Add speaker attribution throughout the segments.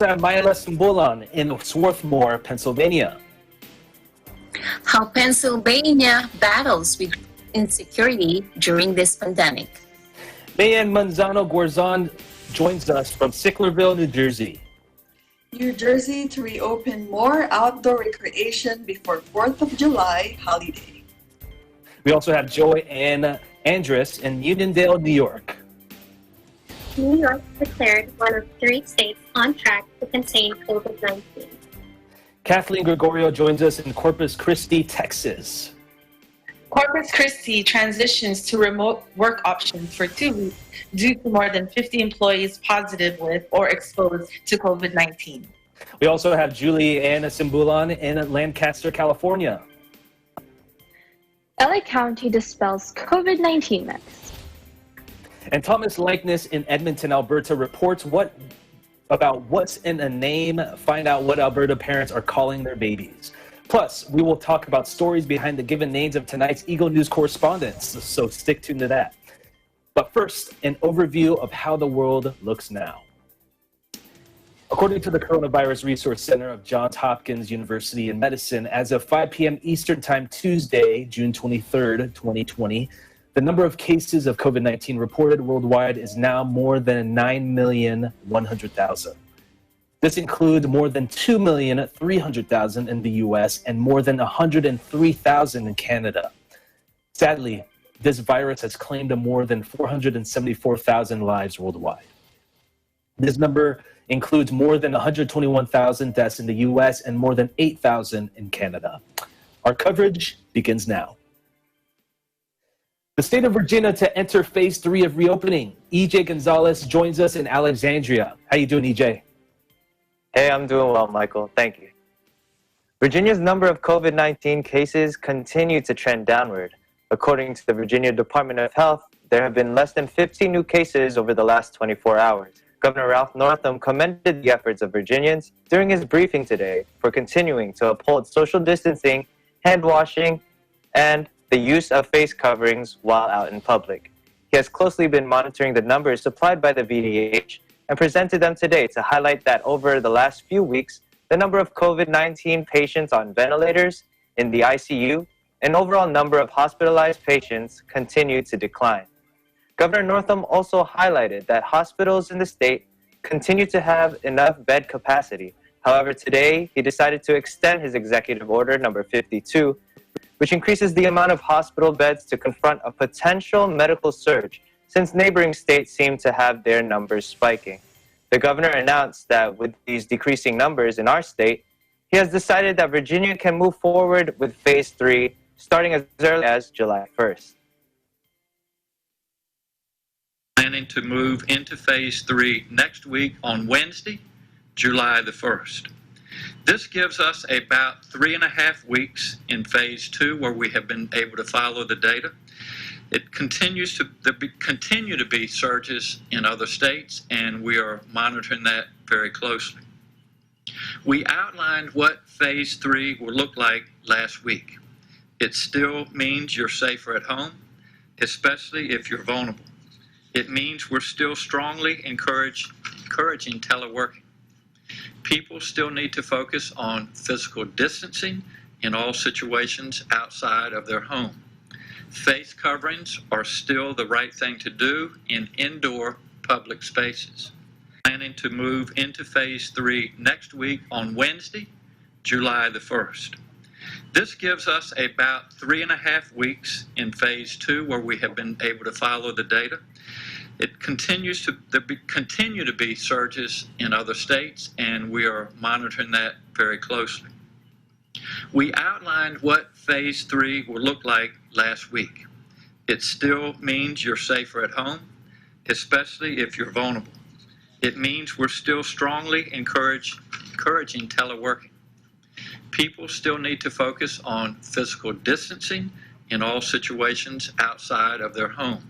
Speaker 1: At Mayala Sumbulan in Swarthmore, Pennsylvania.
Speaker 2: How Pennsylvania battles with insecurity during this pandemic.
Speaker 1: Mayan Manzano Gorzon joins us from Sicklerville, New Jersey.
Speaker 3: New Jersey to reopen more outdoor recreation before 4th of July holiday.
Speaker 1: We also have Joy Ann Andrus in Uniondale, New York.
Speaker 4: New York declared one of 3 states on track to contain COVID-19.
Speaker 1: Kathleen Gregorio joins us in Corpus Christi, Texas.
Speaker 5: Corpus Christi transitions to remote work options for 2 weeks due to more than 50 employees positive with or exposed to COVID-19.
Speaker 1: We also have Julie Ann Simbulan in Lancaster, California.
Speaker 6: LA County dispels COVID-19 myths.
Speaker 1: And Thomas Likeness in Edmonton, Alberta reports about what's in a name, find out what Alberta parents are calling their babies. Plus, we will talk about stories behind the given names of tonight's Eagle News correspondents, so stick tuned to that. But first, an overview of how the world looks now. According to the Coronavirus Resource Center of Johns Hopkins University in Medicine, as of 5 p.m. Eastern Time Tuesday, June 23rd, 2020, the number of cases of COVID-19 reported worldwide is now more than 9,100,000. This includes more than 2,300,000 in the U.S. and more than 103,000 in Canada. Sadly, this virus has claimed more than 474,000 lives worldwide. This number includes more than 121,000 deaths in the U.S. and more than 8,000 in Canada. Our coverage begins now. The state of Virginia to enter phase 3 of reopening. EJ Gonzalez joins us in Alexandria. How you doing, EJ?
Speaker 7: Hey, I'm doing well, Michael. Thank you. Virginia's number of COVID-19 cases continue to trend downward. According to the Virginia Department of Health, there have been less than 50 new cases over the last 24 hours. Governor Ralph Northam commended the efforts of Virginians during his briefing today for continuing to uphold social distancing, hand washing, and the use of face coverings while out in public. He has closely been monitoring the numbers supplied by the VDH and presented them today to highlight that over the last few weeks, the number of COVID-19 patients on ventilators, in the ICU, and overall number of hospitalized patients continued to decline. Governor Northam also highlighted that hospitals in the state continue to have enough bed capacity. However, today he decided to extend his executive order number 52, which increases the amount of hospital beds to confront a potential medical surge, since neighboring states seem to have their numbers spiking. The governor announced that with these decreasing numbers in our state, he has decided that Virginia can move forward with phase 3 starting as early as July 1st.
Speaker 8: Planning to move into phase 3 next week on Wednesday, July the 1st. This gives us about 3.5 weeks in phase 2 where we have been able to follow the data. It continues to continue to be surges in other states, and we are monitoring that very closely. We outlined what phase 3 will look like last week. It still means you're safer at home, especially if you're vulnerable. It means we're still strongly encouraging teleworking. People still need to focus on physical distancing in all situations outside of their home. Face coverings are still the right thing to do in indoor public spaces. Planning to move into phase 3 next week on Wednesday, July the 1st. This gives us about 3.5 weeks in phase 2 where we have been able to follow the data. It continues to continue to be surges in other states, and we are monitoring that very closely. We outlined what phase 3 will look like last week. It still means you're safer at home, especially if you're vulnerable. It means we're still strongly encouraging teleworking. People still need to focus on physical distancing in all situations outside of their home.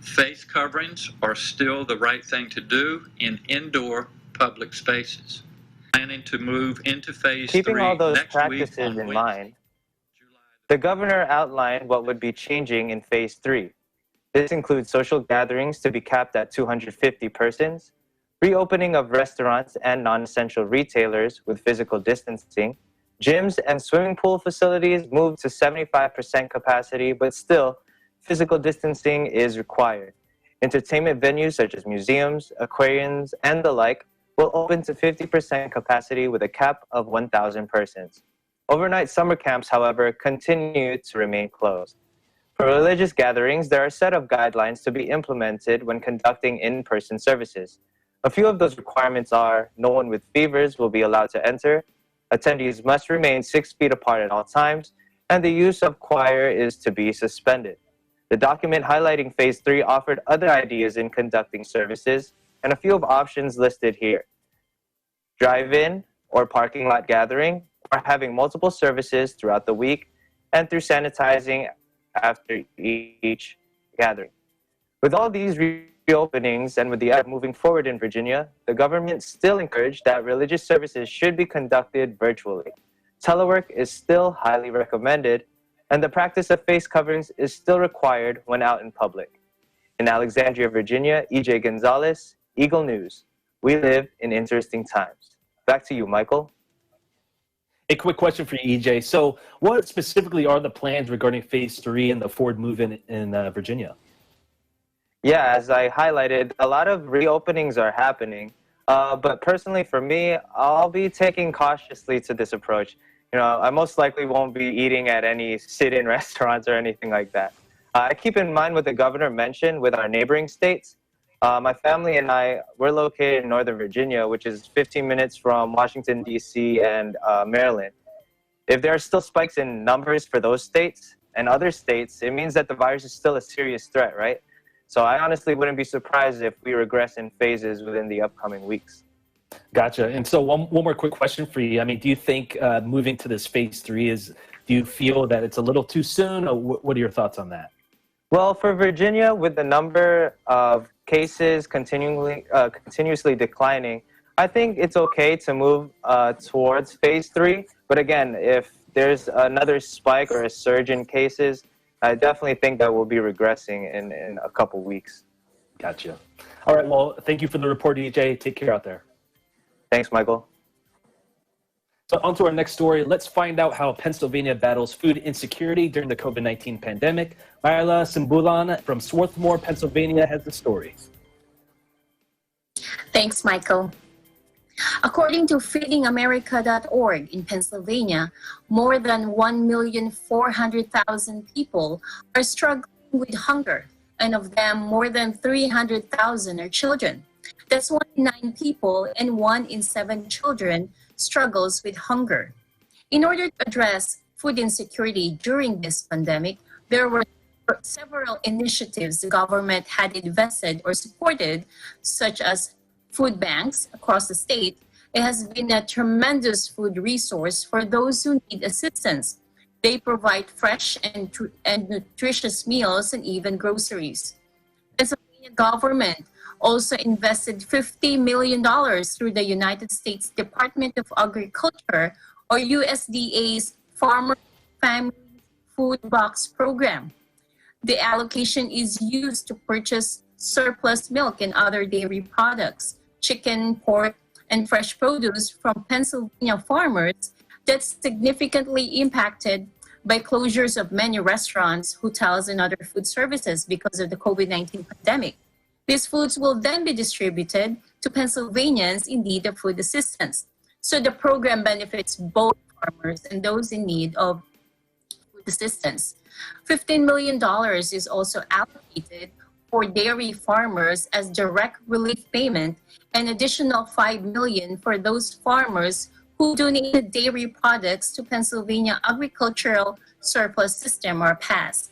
Speaker 8: Face coverings are still the right thing to do in indoor public spaces. Planning to move into phase 3
Speaker 7: Keeping all those
Speaker 8: next
Speaker 7: practices
Speaker 8: week on
Speaker 7: in
Speaker 8: Wednesday,
Speaker 7: mind, the governor outlined what would be changing in phase 3. This includes social gatherings to be capped at 250 persons, reopening of restaurants and non-essential retailers with physical distancing, gyms and swimming pool facilities moved to 75% capacity, but still, physical distancing is required. Entertainment venues such as museums, aquariums, and the like will open to 50% capacity with a cap of 1,000 persons. Overnight summer camps, however, continue to remain closed. For religious gatherings, there are a set of guidelines to be implemented when conducting in-person services. A few of those requirements are: no one with fevers will be allowed to enter, attendees must remain 6 feet apart at all times, and the use of choir is to be suspended. The document highlighting Phase 3 offered other ideas in conducting services, and a few of options listed here: drive-in or parking lot gathering, or having multiple services throughout the week, and through sanitizing after each gathering. With all these reopenings and with the act moving forward in Virginia, the government still encouraged that religious services should be conducted virtually. Telework is still highly recommended, and the practice of face coverings is still required when out in public. In Alexandria, Virginia, EJ Gonzalez, Eagle News. We live in interesting times. Back to you, Michael.
Speaker 1: A quick question for you, EJ. So what specifically are the plans regarding Phase 3 and the forward move in Virginia?
Speaker 7: Yeah, as I highlighted, a lot of reopenings are happening. But personally, for me, I'll be taking cautiously to this approach. I most likely won't be eating at any sit-in restaurants or anything like that. I keep in mind what the governor mentioned with our neighboring states. My family and I, we're located in Northern Virginia, which is 15 minutes from Washington, D.C. and Maryland. If there are still spikes in numbers for those states and other states, it means that the virus is still a serious threat, right? So I honestly wouldn't be surprised if we regress in phases within the upcoming weeks.
Speaker 1: Gotcha. And so one more quick question for you. I mean, do you think moving to this Phase 3 do you feel that it's a little too soon, or what are your thoughts on that?
Speaker 7: Well, for Virginia, with the number of cases continuously declining, I think it's okay to move towards Phase 3. But again, if there's another spike or a surge in cases, I definitely think that we'll be regressing in a couple weeks.
Speaker 1: Gotcha. All right. Well, thank you for the report, EJ. Take care out there.
Speaker 7: Thanks, Michael.
Speaker 1: So on to our next story. Let's find out how Pennsylvania battles food insecurity during the COVID-19 pandemic. Myla Simbulan from Swarthmore, Pennsylvania has the story.
Speaker 2: Thanks, Michael. According to feedingamerica.org in Pennsylvania, more than 1,400,000 people are struggling with hunger, and of them, more than 300,000 are children. That's 1 in 9 people and 1 in 7 children struggles with hunger. In order to address food insecurity during this pandemic, there were several initiatives the government had invested or supported, such as food banks across the state. It has been a tremendous food resource for those who need assistance. They provide fresh and nutritious meals and even groceries. The Pennsylvania government also invested $50 million through the United States Department of Agriculture, or USDA's Farmer Family Food Box Program. The allocation is used to purchase surplus milk and other dairy products, chicken, pork, and fresh produce from Pennsylvania farmers that's significantly impacted by closures of many restaurants, hotels, and other food services because of the COVID-19 pandemic. These foods will then be distributed to Pennsylvanians in need of food assistance. So the program benefits both farmers and those in need of food assistance. $15 million is also allocated for dairy farmers as direct relief payment, and additional $5 million for those farmers who donated dairy products to Pennsylvania Agricultural Surplus System, or PASS.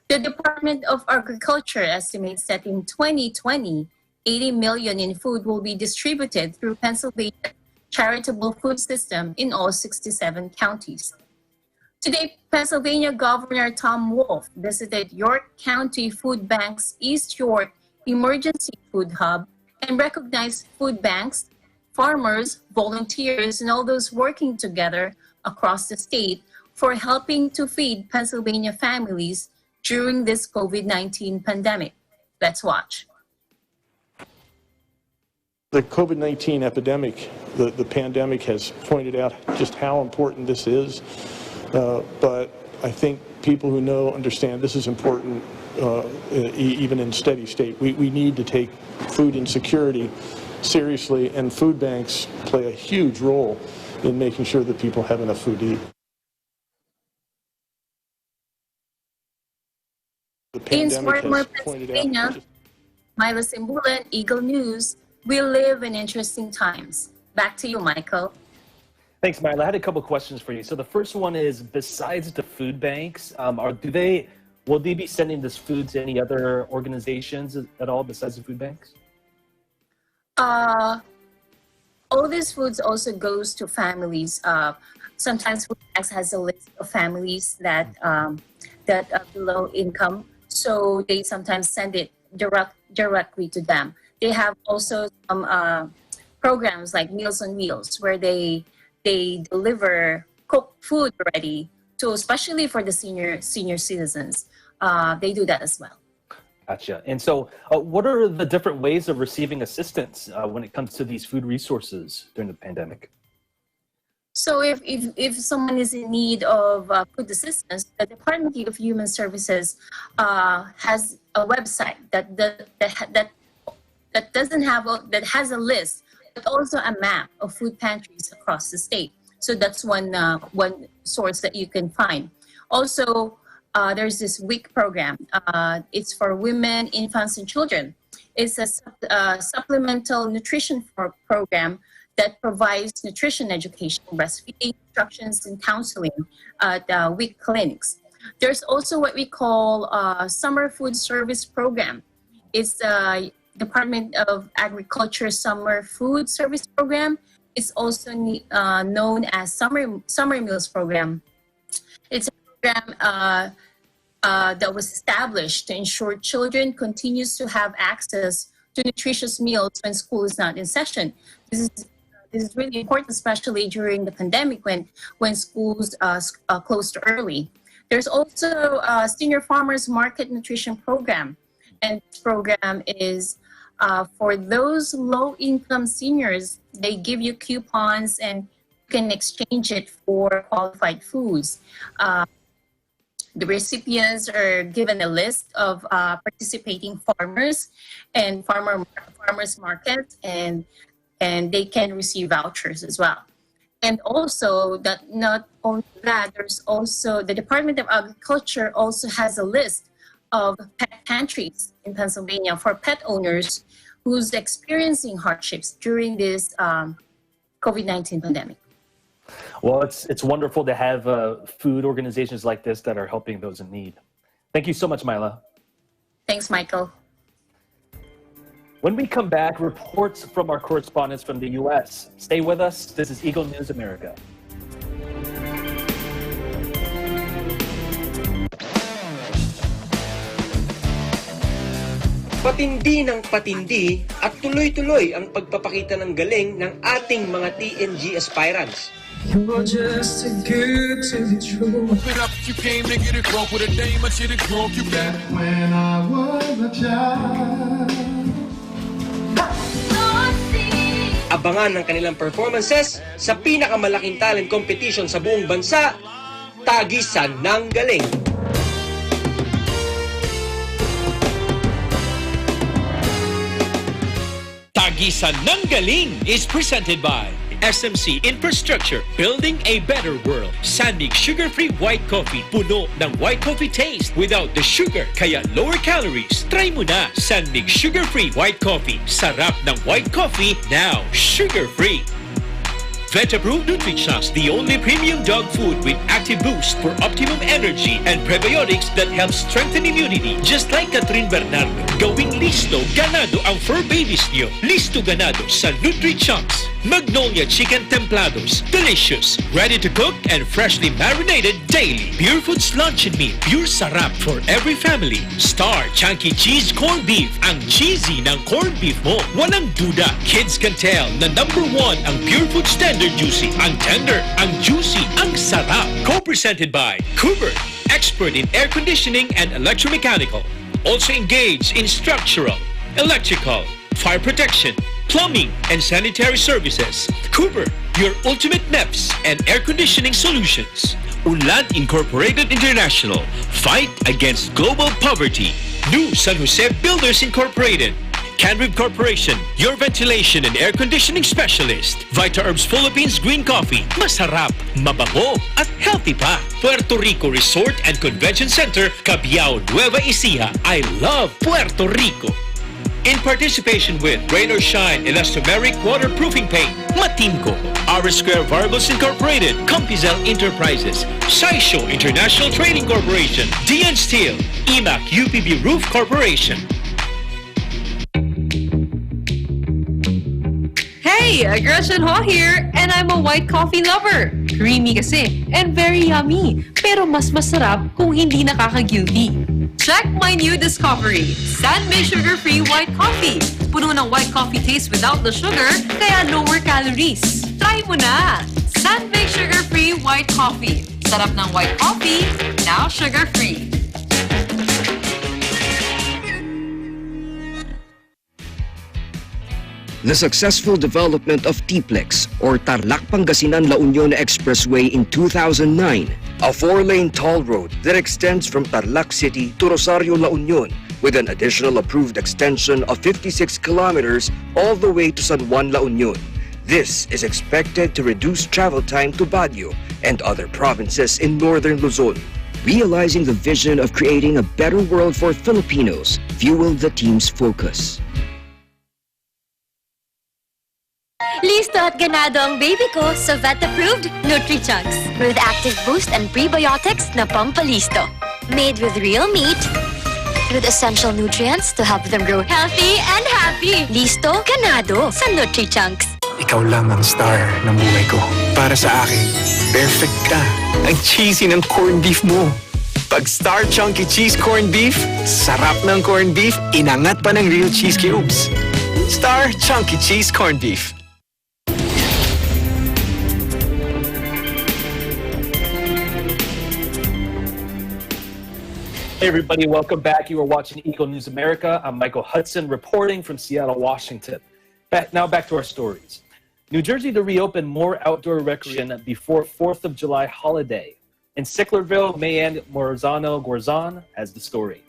Speaker 2: The Department of Agriculture estimates that in 2020, 80 million in food will be distributed through Pennsylvania charitable food system in all 67 counties. Today, Pennsylvania Governor Tom Wolf visited York County Food Bank's East York Emergency Food Hub and recognized food banks, farmers, volunteers, and all those working together across the state for helping to feed Pennsylvania families during this COVID-19 pandemic. Let's watch.
Speaker 9: The COVID-19 epidemic, the pandemic has pointed out just how important this is, but I think people who know understand this is important even in steady state. We need to take food insecurity seriously, and food banks play a huge role in making sure that people have enough food to eat. The pandemic has pointed out.
Speaker 2: Milo Simbulan, Eagle News. We live in interesting times. Back to you, Michael.
Speaker 1: Thanks, Milo. I had a couple questions for you. So the first one is, besides the food banks, will they be sending this food to any other organizations at all besides the food banks?
Speaker 2: All these foods also goes to families. Sometimes food banks has a list of families that are below income, so they sometimes send it directly to them. They have also some programs like Meals on Wheels, where they deliver cooked food already, so especially for the senior citizens. They do that as well.
Speaker 1: Gotcha. And so what are the different ways of receiving assistance when it comes to these food resources during the pandemic?
Speaker 2: So if someone is in need of food assistance, the Department of Human Services has a website that has a list, but also a map of food pantries across the state. So that's one source that you can find. Also, there's this WIC program. It's for women, infants, and children. It's a supplemental nutrition program that provides nutrition education, breastfeeding instructions, and counseling at WIC clinics. There's also what we call Summer Food Service Program. It's the Department of Agriculture Summer Food Service Program. It's also known as Summer Meals Program. It's a program that was established to ensure children continues to have access to nutritious meals when school is not in session. This is really important, especially during the pandemic when schools closed early. There's also a Senior Farmers Market Nutrition Program, and this program is for those low-income seniors. They give you coupons and you can exchange it for qualified foods. The recipients are given a list of participating farmers and farmers markets, and they can receive vouchers as well. And also, that not only that, there's also the Department of Agriculture also has a list of pet pantries in Pennsylvania for pet owners who's experiencing hardships during this COVID-19 pandemic.
Speaker 1: Well, it's wonderful to have food organizations like this that are helping those in need. Thank you so much, Mila.
Speaker 2: Thanks, Michael.
Speaker 1: When we come back, reports from our correspondents from the U.S. Stay with us. This is Eagle News America.
Speaker 10: Patindi ng patindi at tuloy-tuloy ang pagpapakita ng galing ng ating mga TNG aspirants.
Speaker 11: You're just too good to be true.
Speaker 12: Up, you came to get it broke with a dame, I should have broke you back
Speaker 11: when I was a child.
Speaker 10: Abangan ang kanilang performances sa pinakamalaking talent competition sa buong bansa, Tagisan ng Galing.
Speaker 13: Tagisan ng Galing is presented by SMC Infrastructure, building a better world. Sandig sugar-free white coffee, puno ng white coffee taste without the sugar, kaya lower calories. Try mo na Sandig sugar-free white coffee. Sarap ng white coffee, now sugar-free. Vet-approved Nutrichunks, the only premium dog food with active boost for optimum energy and prebiotics that help strengthen immunity. Just like Catherine Bernardo, gawing listo, ganado ang fur babies niyo. Listo ganado sa Nutrichunks. Magnolia Chicken Templados, delicious, ready to cook and freshly marinated daily. Pure Foods Lunch and Meat, pure sarap for every family. Star Chunky Cheese Corned Beef, ang cheesy ng corned beef mo. Walang duda, kids can tell na #1 ang Pure Foods Tender Juicy. Ang tender, ang juicy, ang sarap. Co-presented by Cooper, expert in air conditioning and electromechanical. Also engaged in structural, electrical, fire protection, plumbing and sanitary services. Cooper, your ultimate MEPS and air conditioning solutions. Unlad Incorporated International, fight against global poverty. New San Jose Builders Incorporated. Canrib Corporation, your ventilation and air conditioning specialist. Vita Herbs Philippines Green Coffee. Masarap, mabango, at healthy pa. Puerto Rico Resort and Convention Center, Cabiao, Nueva Ecija. I love Puerto Rico. In participation with Rain or Shine Elastomeric Waterproofing Paint, Matimco, Our Square Variables Incorporated, Compizel Enterprises, Saisho International Trading Corporation, DN Steel, EMAC UPB Roof Corporation.
Speaker 14: Hey, Gretchen Ho here, and I'm a white coffee lover. Creamy kasi, and very yummy. Pero mas masarap kung hindi nakaka-guilty. Check my new discovery, San-Made Sugar-Free White Coffee. Puno ng white coffee taste without the sugar, kaya lower calories. Try mo na! San-Made Sugar-Free White Coffee. Sarap ng white coffee, now sugar-free.
Speaker 10: The successful development of TPLEX, or Tarlac Pangasinan La Union Expressway in 2009, a 4-lane toll road that extends from Tarlac City to Rosario La Union, with an additional approved extension of 56 kilometers all the way to San Juan La Union. This is expected to reduce travel time to Baguio and other provinces in northern Luzon. Realizing the vision of creating a better world for Filipinos fueled the team's focus.
Speaker 15: Listo at ganado ang baby ko sa vet-approved Nutri-Chunks with active boost and prebiotics na pampalisto. Made with real meat, with essential nutrients to help them grow healthy and happy. Listo, ganado sa Nutri-Chunks.
Speaker 16: Ikaw lang ang star ng buhay ko. Para sa akin, perfect ka. Ang cheesy ng corned beef mo. Pag Star Chunky Cheese Corned Beef, sarap ng corned beef, inangat pa ng real cheese cubes. Star Chunky Cheese Corned Beef.
Speaker 1: Hey everybody, welcome back. You are watching Eagle News America. I'm Michael Hudson reporting from Seattle, Washington. Now back to our stories. New Jersey to reopen more outdoor recreation before 4th of July holiday. In Sicklerville, Mayanne Morazano-Gorzon has the story.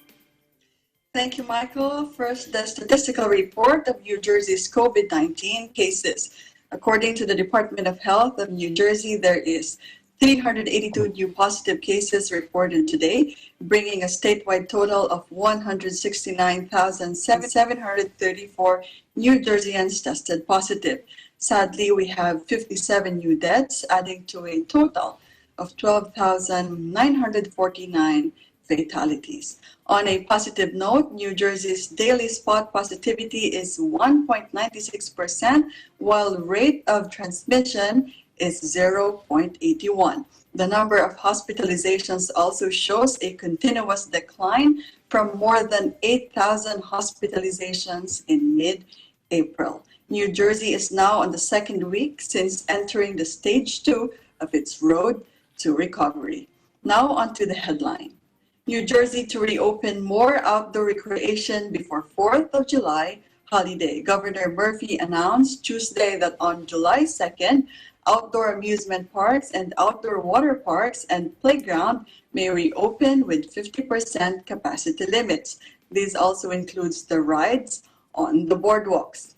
Speaker 3: Thank you, Michael. First, the statistical report of New Jersey's COVID-19 cases. According to the Department of Health of New Jersey, there is 382 new positive cases reported today, bringing a statewide total of 169,734 New Jerseyans tested positive. Sadly, we have 57 new deaths, adding to a total of 12,949 fatalities. On a positive note, New Jersey's daily spot positivity is 1.96%, while rate of transmission is 0.81. The number of hospitalizations also shows a continuous decline from more than 8,000 hospitalizations in mid-April. New Jersey is now on the second week since entering the stage 2 of its road to recovery. Now on to the headline. New Jersey to reopen more outdoor recreation before 4th of July holiday. Governor Murphy announced Tuesday that on July 2nd, outdoor amusement parks and outdoor water parks and playground may reopen with 50% capacity limits. This also includes the rides on the boardwalks.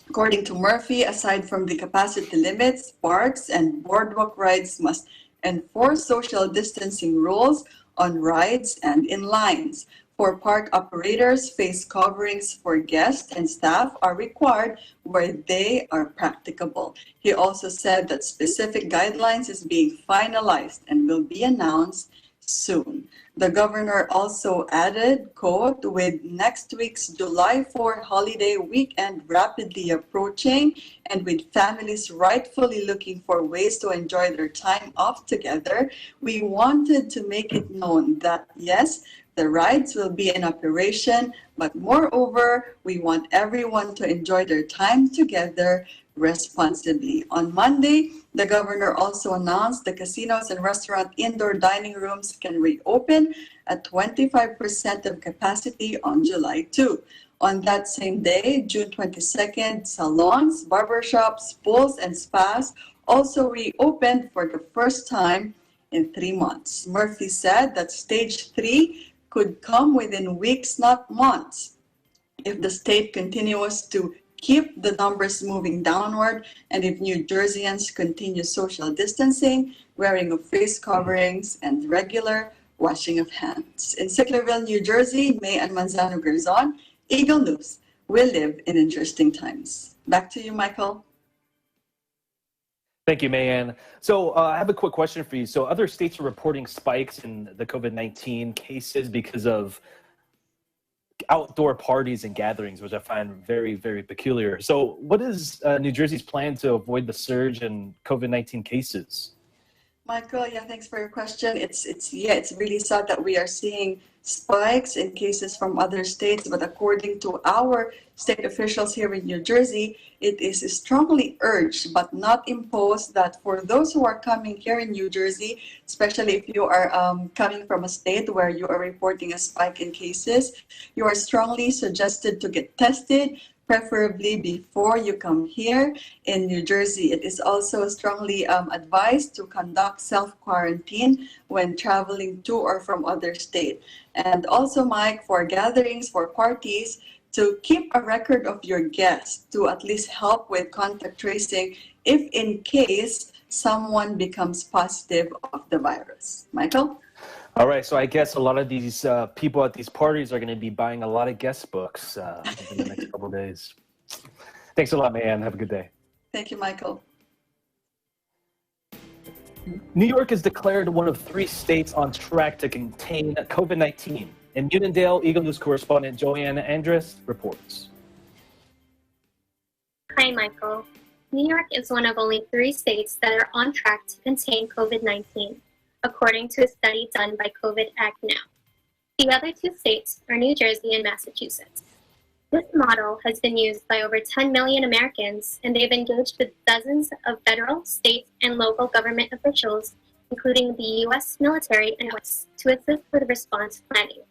Speaker 3: According to Murphy, aside from the capacity limits, parks and boardwalk rides must enforce social distancing rules on rides and in lines. For park operators, face coverings for guests and staff are required where they are practicable. He also said that specific guidelines is being finalized and will be announced soon. The governor also added, quote, with next week's July 4 holiday weekend rapidly approaching and with families rightfully looking for ways to enjoy their time off together, we wanted to make it known that, yes, the rides will be in operation, but moreover, we want everyone to enjoy their time together responsibly. On Monday, the governor also announced the casinos and restaurant indoor dining rooms can reopen at 25% of capacity on July 2. On that same day, June 22nd, salons, barbershops, pools, and spas also reopened for the first time in 3 months. Murphy said that stage 3 could come within weeks, not months, if the state continues to keep the numbers moving downward and if New Jerseyans continue social distancing, wearing of face coverings, and regular washing of hands. In Sicklerville, New Jersey, May and Manzano Garzon, Eagle News. We live in interesting times. Back to you, Michael.
Speaker 1: Thank you, Mayan. So I have a quick question for you. So other states are reporting spikes in the COVID-19 cases because of outdoor parties and gatherings, which I find very, very peculiar. So what is New Jersey's plan to avoid the surge in COVID-19 cases?
Speaker 3: Michael, yeah, thanks for your question. It's really sad that we are seeing spikes in cases from other states, but according to our state officials here in New Jersey, it is strongly urged but not imposed that for those who are coming here in New Jersey, especially if you are coming from a state where you are reporting a spike in cases, you are strongly suggested to get tested, preferably before you come here in New Jersey. It is also strongly advised to conduct self-quarantine when traveling to or from other states. And also, Mike, for gatherings, for parties, to keep a record of your guests to at least help with contact tracing if in case someone becomes positive of the virus. Michael?
Speaker 1: All right, so I guess a lot of these people at these parties are going to be buying a lot of guest books in the next couple of days. Thanks a lot, man. Have a good day.
Speaker 3: Thank you, Michael.
Speaker 1: New York is declared one of 3 states on track to contain COVID-19. In Uniondale, Eagle News correspondent Joanna Andrus reports.
Speaker 4: Hi, Michael. New York is one of only 3 states that are on track to contain COVID-19, according to a study done by COVID Act Now. The other 2 states are New Jersey and Massachusetts. This model has been used by over 10 million Americans, and they've engaged with dozens of federal, state, and local government officials, including the U.S. military and U.S., to assist with response planning.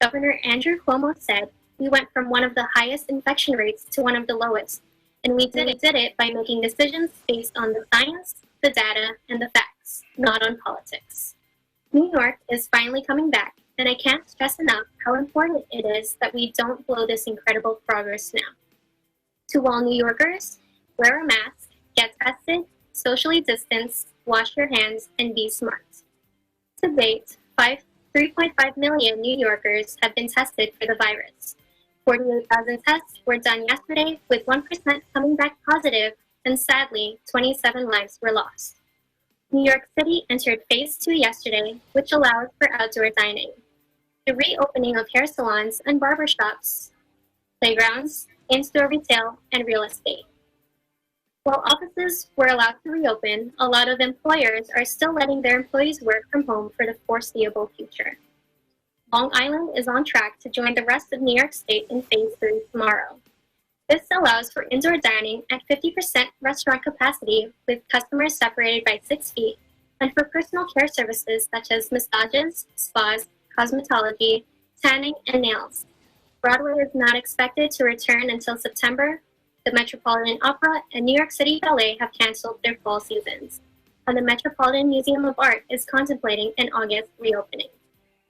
Speaker 4: Governor Andrew Cuomo said, "We went from one of the highest infection rates to one of the lowest, and we did it by making decisions based on the science, the data, and the facts, not on politics." New York is finally coming back, and I can't stress enough how important it is that we don't blow this incredible progress now. To all New Yorkers, wear a mask, get tested, socially distance, wash your hands, and be smart. To date, 3.5 million New Yorkers have been tested for the virus. 48,000 tests were done yesterday, with 1% coming back positive, and sadly, 27 lives were lost. New York City entered phase 2 yesterday, which allows for outdoor dining. The reopening of hair salons and barbershops, playgrounds, in-store retail, and real estate. While offices were allowed to reopen, a lot of employers are still letting their employees work from home for the foreseeable future. Long Island is on track to join the rest of New York State in phase 3 tomorrow. This allows for indoor dining at 50% restaurant capacity with customers separated by 6 feet, and for personal care services such as massages, spas, cosmetology, tanning, and nails. Broadway is not expected to return until September. The Metropolitan Opera and New York City Ballet have canceled their fall seasons, and the Metropolitan Museum of Art is contemplating an August reopening.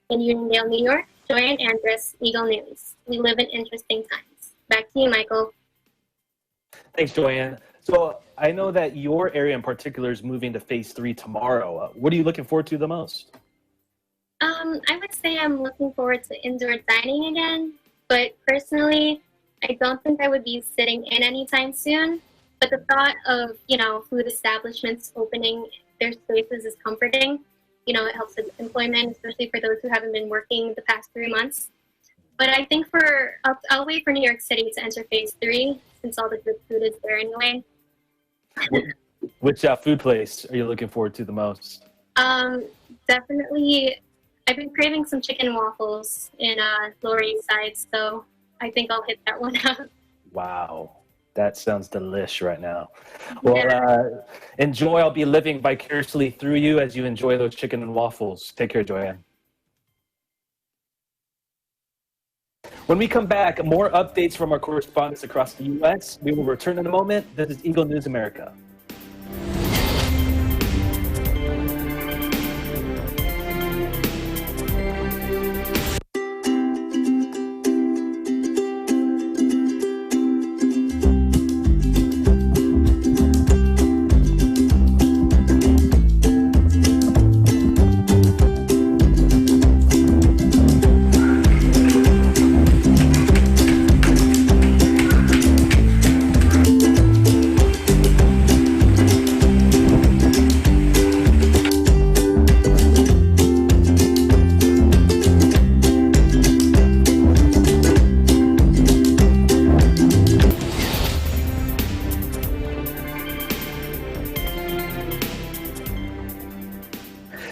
Speaker 4: In Uniondale, New York, Joanne Andrus, Eagle News. We live in interesting times. Back to you, Michael.
Speaker 1: Thanks, Joanne. So I know that your area in particular is moving to phase 3 tomorrow. What are you looking forward to the most?
Speaker 4: I would say I'm looking forward to indoor dining again, but personally, I don't think I would be sitting in anytime soon. But the thought of, food establishments opening their spaces is comforting. It helps with employment, especially for those who haven't been working the past 3 months. But I think I'll wait for New York City to enter phase 3 since all the good food is there anyway.
Speaker 1: Which food place are you looking forward to the most?
Speaker 4: Definitely, I've been craving some chicken and waffles in Lower East Side, so I think I'll hit that one up.
Speaker 1: Wow, that sounds delish right now. Well, enjoy. I'll be living vicariously through you as you enjoy those chicken and waffles. Take care, Joanne. When we come back, more updates from our correspondents across the U.S. We will return in a moment. This is Eagle News America.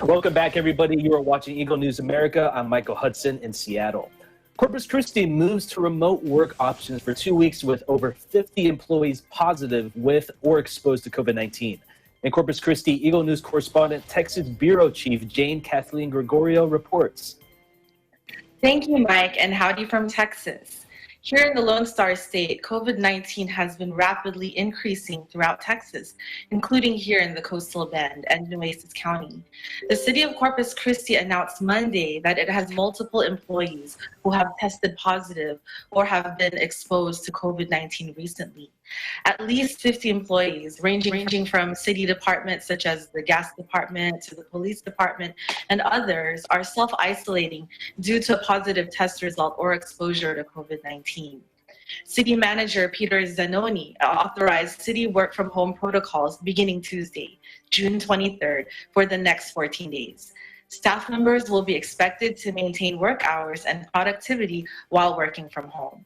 Speaker 1: Welcome back, everybody. You are watching Eagle News America. I'm Michael Hudson in Seattle. Corpus Christi moves to remote work options for 2 weeks with over 50 employees positive with or exposed to COVID-19. In Corpus Christi, Eagle News correspondent Texas Bureau Chief Jane Kathleen Gregorio reports.
Speaker 5: Thank you, Mike, and howdy from Texas. Here in the Lone Star State, COVID-19 has been rapidly increasing throughout Texas, including here in the Coastal Bend and Nueces County. The city of Corpus Christi announced Monday that it has multiple employees who have tested positive or have been exposed to COVID-19 recently. At least 50 employees, ranging from city departments such as the gas department to the police department and others, are self-isolating due to a positive test result or exposure to COVID-19. City Manager Peter Zanoni authorized city work-from-home protocols beginning Tuesday, June 23rd, for the next 14 days. Staff members will be expected to maintain work hours and productivity while working from home.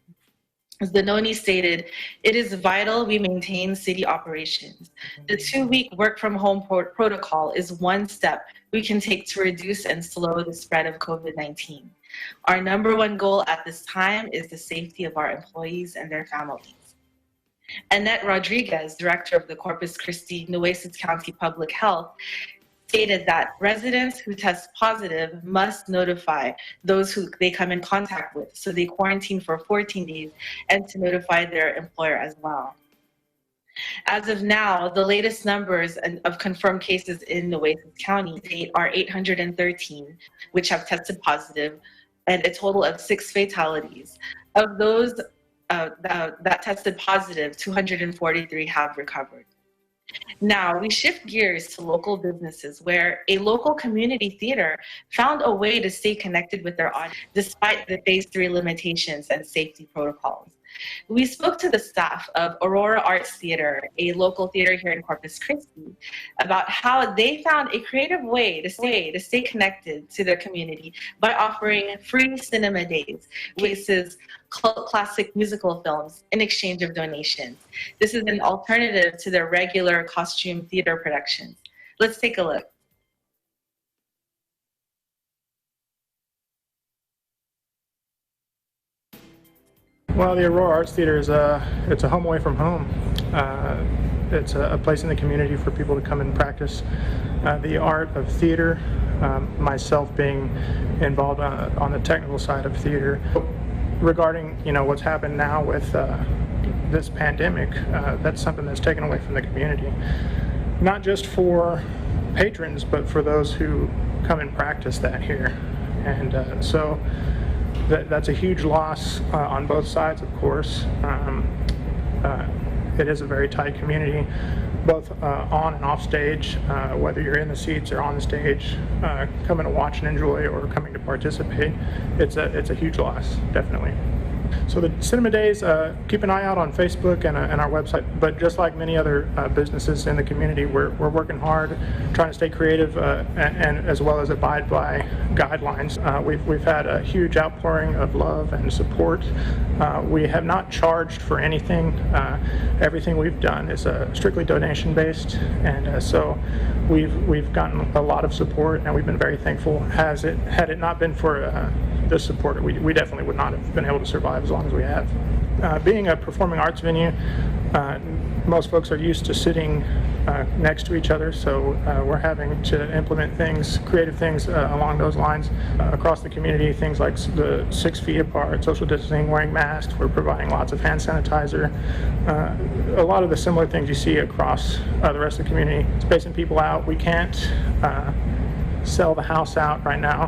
Speaker 5: Zanoni stated, "It is vital we maintain city operations. The 2-week work-from-home protocol is one step we can take to reduce and slow the spread of COVID-19. Our number one goal at this time is the safety of our employees and their families." Annette Rodriguez, director of the Corpus Christi Nueces County Public Health, stated that residents who test positive must notify those who they come in contact with, so they quarantine for 14 days and to notify their employer as well. As of now, the latest numbers of confirmed cases in Nueces County are 813, which have tested positive, and a total of 6 fatalities. Of those that tested positive, 243 have recovered. Now, we shift gears to local businesses where a local community theater found a way to stay connected with their audience despite the phase 3 limitations and safety protocols. We spoke to the staff of Aurora Arts Theater, a local theater here in Corpus Christi, about how they found a creative way to stay connected to their community by offering free cinema days, which is cult classic musical films in exchange of donations. This is an alternative to their regular costume theater productions. Let's take a look.
Speaker 17: Well, the Aurora Arts Theater is it's a home away from home. It's a place in the community for people to come and practice the art of theater, myself being involved on the technical side of theater. Regarding what's happened now with this pandemic, that's something that's taken away from the community. Not just for patrons, but for those who come and practice that here. And so that's a huge loss on both sides, of course. It is a very tight community, both on and off stage, whether you're in the seats or on the stage, coming to watch and enjoy or coming to participate. It's a huge loss, definitely. So the Cinema Days, keep an eye out on Facebook and our website. But just like many other businesses in the community, we're working hard, trying to stay creative and as well as abide by guidelines. We've had a huge outpouring of love and support. We have not charged for anything. Everything we've done is strictly donation based, and so we've gotten a lot of support, and we've been very thankful. Had it not been for the support, we definitely would not have been able to survive as long as we have. Being a performing arts venue, most folks are used to sitting next to each other, so we're having to implement things, creative things along those lines across the community, things like the 6 feet apart, social distancing, wearing masks, we're providing lots of hand sanitizer, a lot of the similar things you see across the rest of the community. Spacing people out. We can't sell the house out right now.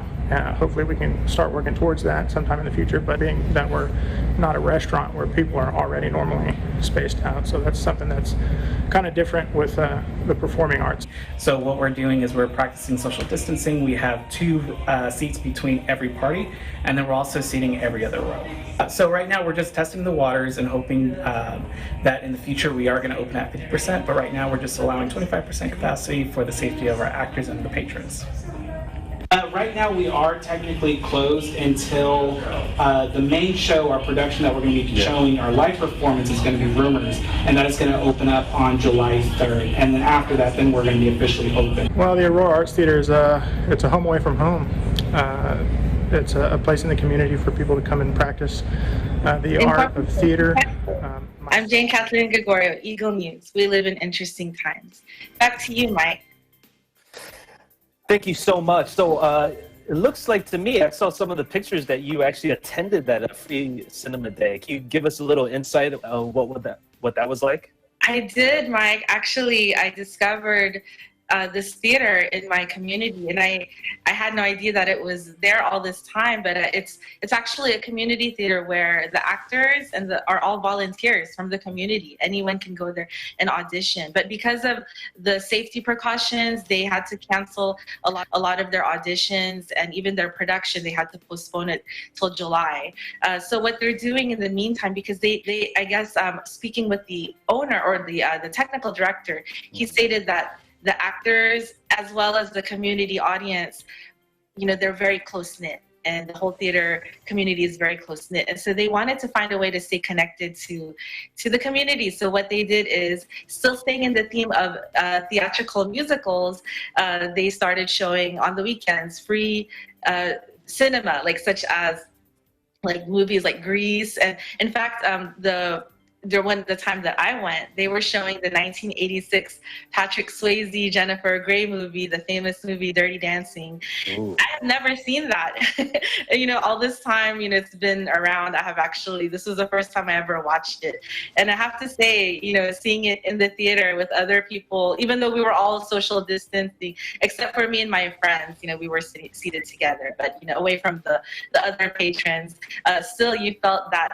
Speaker 17: Hopefully we can start working towards that sometime in the future, but being that we're not a restaurant where people are already normally spaced out, so that's something that's kind of different with the performing arts.
Speaker 18: So what we're doing is we're practicing social distancing. We have 2 seats between every party, and then we're also seating every other row. So right now we're just testing the waters and hoping that in the future we are going to open at 50%, but right now we're just allowing 25% capacity for the safety of our actors and the patrons. Right now we are technically closed until the main show, our production that we're going to be showing, our live performance is going to be Rumors, and that is going to open up on July 3rd. And then after that, then we're going to be officially open.
Speaker 17: Well, the Aurora Arts Theater is it's a home away from home. It's a place in the community for people to come and practice the art of theater.
Speaker 5: I'm Jane Kathleen Gregorio, Eagle News. We live in interesting times. Back to you, Mike.
Speaker 1: Thank you so much. So it looks like to me, I saw some of the pictures that you actually attended that free cinema day. Can you give us a little insight of what that was like?
Speaker 5: I did, Mike. Actually, I discovered this theater in my community, and I had no idea that it was there all this time. But it's actually a community theater where the actors are all volunteers from the community. Anyone can go there and audition. But because of the safety precautions, they had to cancel a lot of their auditions, and even their production. They had to postpone it till July. So what they're doing in the meantime, because they I guess speaking with the owner or the technical director, he stated that the actors as well as the community audience, they're very close-knit, and the whole theater community is very close-knit. And so they wanted to find a way to stay connected to the community. So what they did is, still staying in the theme of theatrical musicals, they started showing on the weekends free cinema, such as movies like Grease. And in fact, the time that I went, they were showing the 1986 Patrick Swayze, Jennifer Grey movie, the famous movie Dirty Dancing. Ooh. I have never seen that. All this time, it's been around. This was the first time I ever watched it. And I have to say, seeing it in the theater with other people, even though we were all social distancing, except for me and my friends, we were seated together, but, away from the other patrons, still you felt that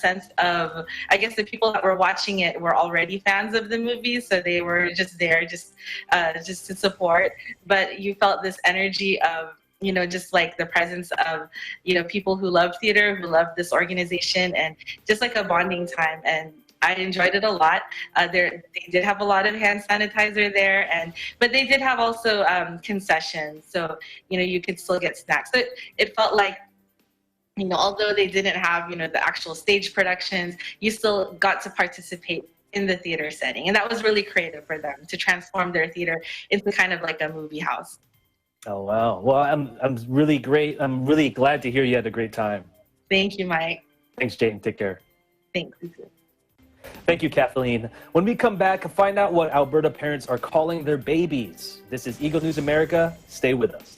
Speaker 5: sense of, I guess the people that were watching it were already fans of the movie, so they were just there just to support. But you felt this energy of, just like the presence of, people who love theater, who love this organization, and just like a bonding time. And I enjoyed it a lot. They did have a lot of hand sanitizer there, but they did have also concessions, so you could still get snacks. So it felt like, although they didn't have, the actual stage productions, you still got to participate in the theater setting. And that was really creative for them to transform their theater into kind of like a movie house.
Speaker 1: Oh, wow. Well, I'm really great. I'm really glad to hear you had a great time.
Speaker 5: Thank you, Mike.
Speaker 1: Thanks, Jane. Take care.
Speaker 5: Thanks.
Speaker 1: Thank you, Kathleen. When we come back, find out what Alberta parents are calling their babies. This is Eagle News America. Stay with us.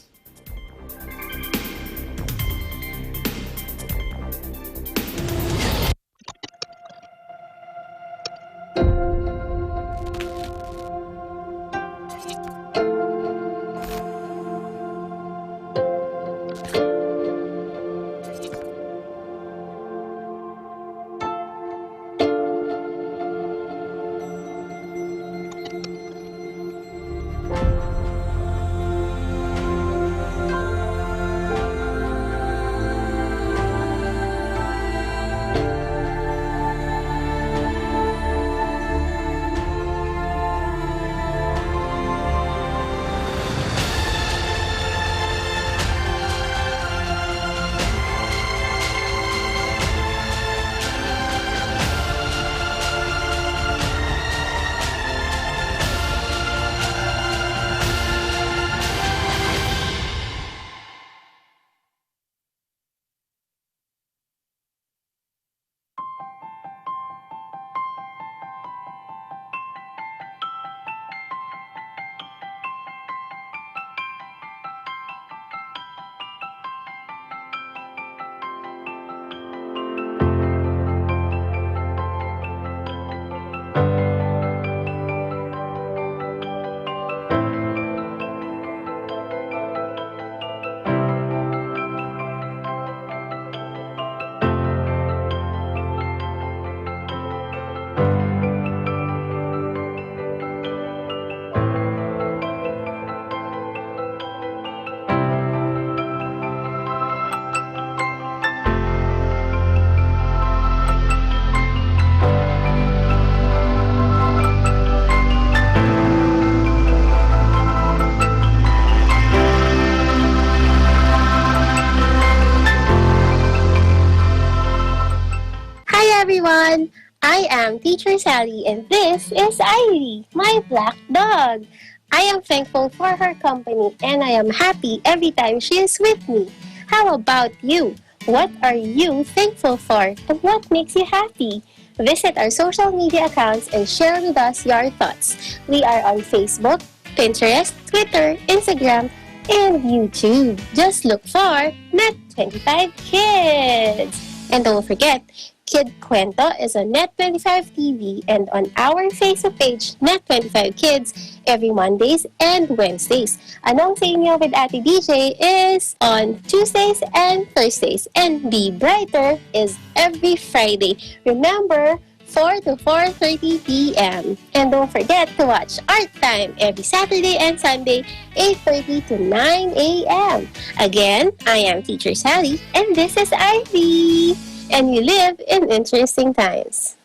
Speaker 19: I am Teacher Sally and this is Ivy, my black dog. I am thankful for her company and I am happy every time she is with me. How about you? What are you thankful for and what makes you happy? Visit our social media accounts and share with us your thoughts. We are on Facebook, Pinterest, Twitter, Instagram, and YouTube. Just look for Net25 Kids. And don't forget, Kid Kwento is on Net25 TV and on our Facebook page, Net25 Kids, every Mondays and Wednesdays. Anong sa inyo with Ate DJ is on Tuesdays and Thursdays. And Be Brighter is every Friday. Remember, 4 to 4:30 p.m. And don't forget to watch Art Time every Saturday and Sunday, 8:30 to 9 a.m. Again, I am Teacher Sally, and this is Ivy. And we live in interesting times.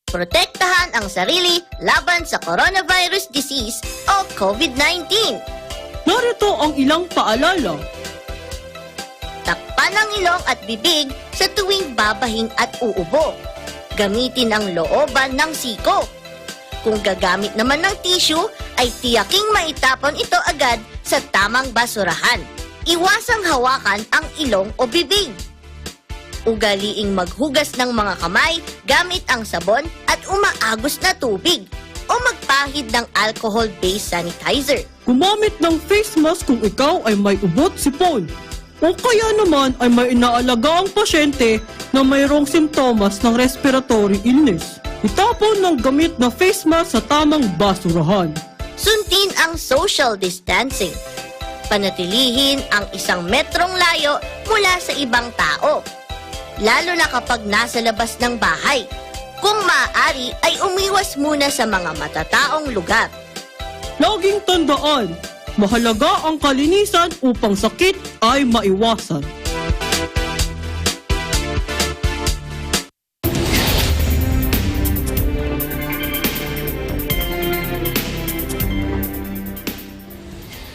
Speaker 20: Protektahan ang sarili laban sa coronavirus disease o COVID-19.
Speaker 21: Narito ang ilang paalala.
Speaker 20: Takpan ang ilong at bibig sa tuwing babahing at uubo. Gamitin ang looban ng siko. Kung gagamit naman ng tissue, ay tiyaking maitapon ito agad sa tamang basurahan. Iwasang hawakan ang ilong o bibig. Ugaliing maghugas ng mga kamay gamit ang sabon at umaagos na tubig o magpahid ng alcohol-based sanitizer.
Speaker 21: Gumamit ng face mask kung ikaw ay may ubot sipon. O kaya naman ay may inaalaga ang pasyente na mayroong simptomas ng respiratory illness. Itapon ng gamit na face mask sa tamang basurahan.
Speaker 20: Sundin ang social distancing. Panatilihin ang 1 metrong layo mula sa ibang tao, lalo na kapag nasa labas ng bahay. Kung maaari ay umiwas muna sa mga matataong lugar.
Speaker 21: Laging tandaan, mahalaga ang kalinisan upang sakit ay maiwasan.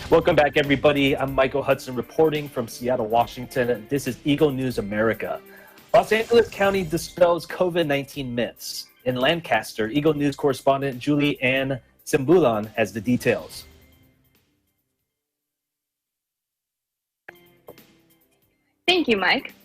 Speaker 1: Welcome back, everybody. I'm Michael Hudson reporting from Seattle, Washington. This is Eagle News America. Los Angeles County dispels COVID-19 myths. In Lancaster, Eagle News correspondent Julie Ann Simbulan has the details.
Speaker 6: Thank you, Mike.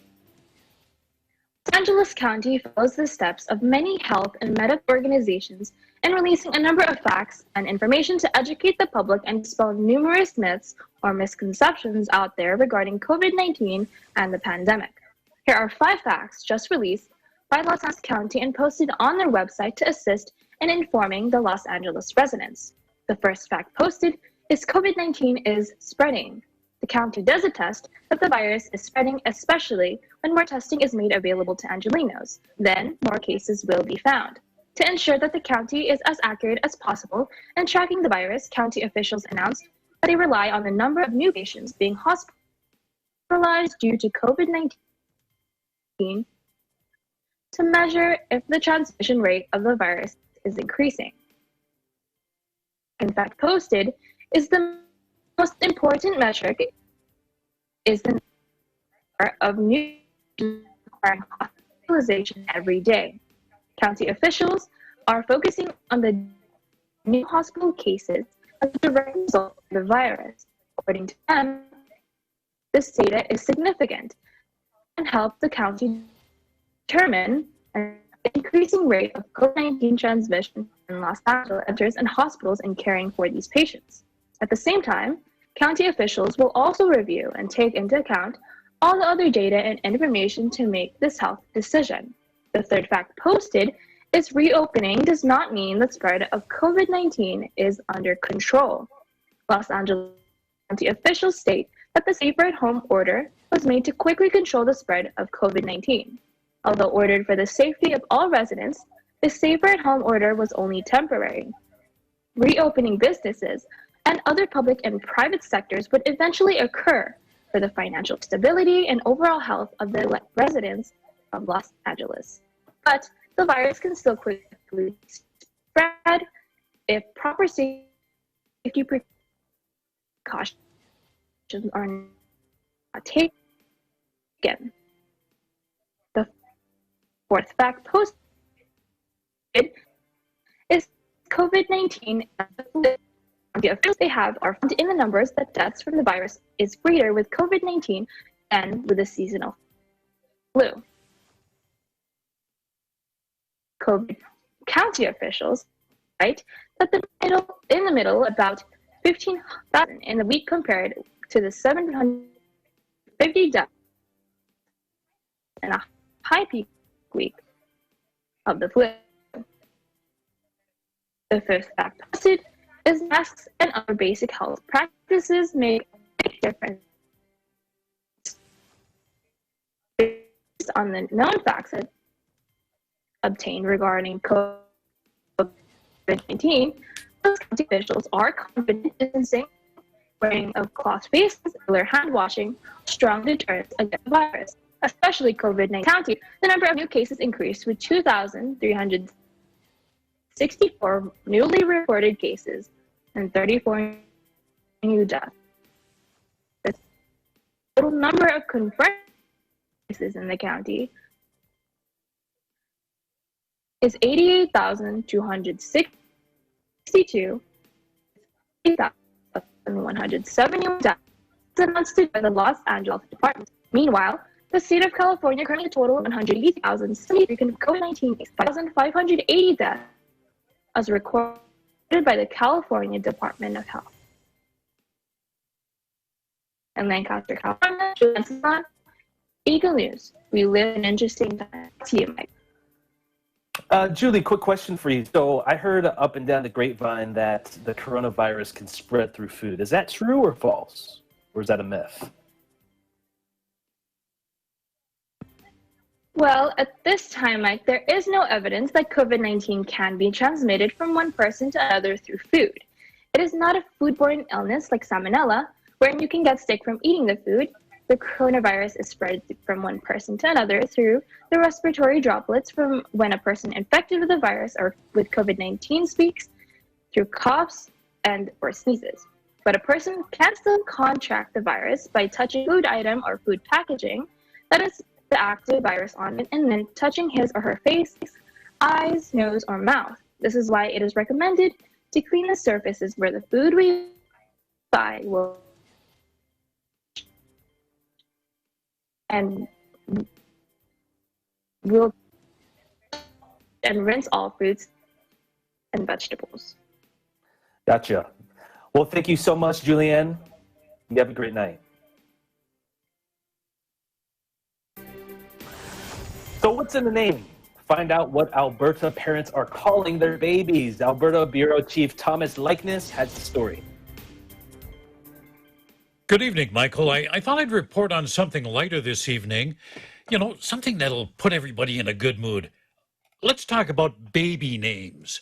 Speaker 6: Los Angeles County follows the steps of many health and medical organizations in releasing a number of facts and information to educate the public and dispel numerous myths or misconceptions out there regarding COVID-19 and the pandemic. Here are 5 facts just released by Los Angeles County and posted on their website to assist in informing the Los Angeles residents. The first fact posted is COVID-19 is spreading. The county does attest that the virus is spreading, especially when more testing is made available to Angelenos. Then, more cases will be found. To ensure that the county is as accurate as possible in tracking the virus, county officials announced that they rely on the number of new patients being hospitalized due to COVID-19 to measure if the transmission rate of the virus is increasing. In fact, posted is the most important metric is the number of new requiring hospitalization every day. County officials are focusing on the new hospital cases as a direct result of the virus. According to them, this data is significant and help the county determine an increasing rate of COVID-19 transmission in Los Angeles centers and hospitals in caring for these patients. At the same time, county officials will also review and take into account all the other data and information to make this health decision. The third fact posted is reopening does not mean the spread of COVID-19 is under control. Los Angeles County officials state that the safer-at-home order was made to quickly control the spread of COVID-19. Although ordered for the safety of all residents, the safer-at-home order was only temporary. Reopening businesses and other public and private sectors would eventually occur for the financial stability and overall health of the residents of Los Angeles. But the virus can still quickly spread if proper safety precautions are not taken. The Fourth fact posted is COVID-19 the officials they have are found in the numbers that deaths from the virus is greater with COVID-19 than with the seasonal flu. COVID county officials write that in the middle about 15,000 in the week compared to the 750 deaths in a high peak week of the flu. The fifth fact posted is masks and other basic health practices make a difference. Based on the known facts obtained regarding COVID-19, those county officials are confident in distancing, wearing of cloth faces, regular hand washing, strong deterrents against the virus, especially COVID-19 county. The number of new cases increased with 2,364 newly reported cases and 34 new deaths. The total number of confirmed cases in the county is 88,262, 8,171 deaths announced by the Los Angeles Department. Meanwhile, the state of California currently total 180,073 COVID-19 cases, 5,580 deaths as recorded by the California Department of Health. In Lancaster, California, Julian, Eagle News. We live in an interesting time. To you, Mike.
Speaker 1: Julie, quick question for you. So I heard up and down the grapevine that the coronavirus can spread through food. Is that true or false? Or is that a myth?
Speaker 6: Well, at this time, Mike, there is no evidence that COVID-19 can be transmitted from one person to another through food. It is not a foodborne illness like salmonella, wherein you can get sick from eating the food. The coronavirus is spread from one person to another through the respiratory droplets from when a person infected with the virus or with COVID-19 speaks, through coughs and or sneezes. But a person can still contract the virus by touching food item or food packaging that is the active virus on it and then touching his or her face, eyes, nose, or mouth. This is why it is recommended to clean the surfaces where the food we buy will and rinse all fruits and vegetables.
Speaker 1: Gotcha. Well, thank you so much, Julianne. You have a great night. So what's in the name? Find out what Alberta parents are calling their babies. Alberta Bureau Chief Thomas Likeness has the story.
Speaker 8: Good evening, Michael. I thought I'd report on something lighter this evening. You know, something that'll put everybody in a good mood. Let's talk about baby names.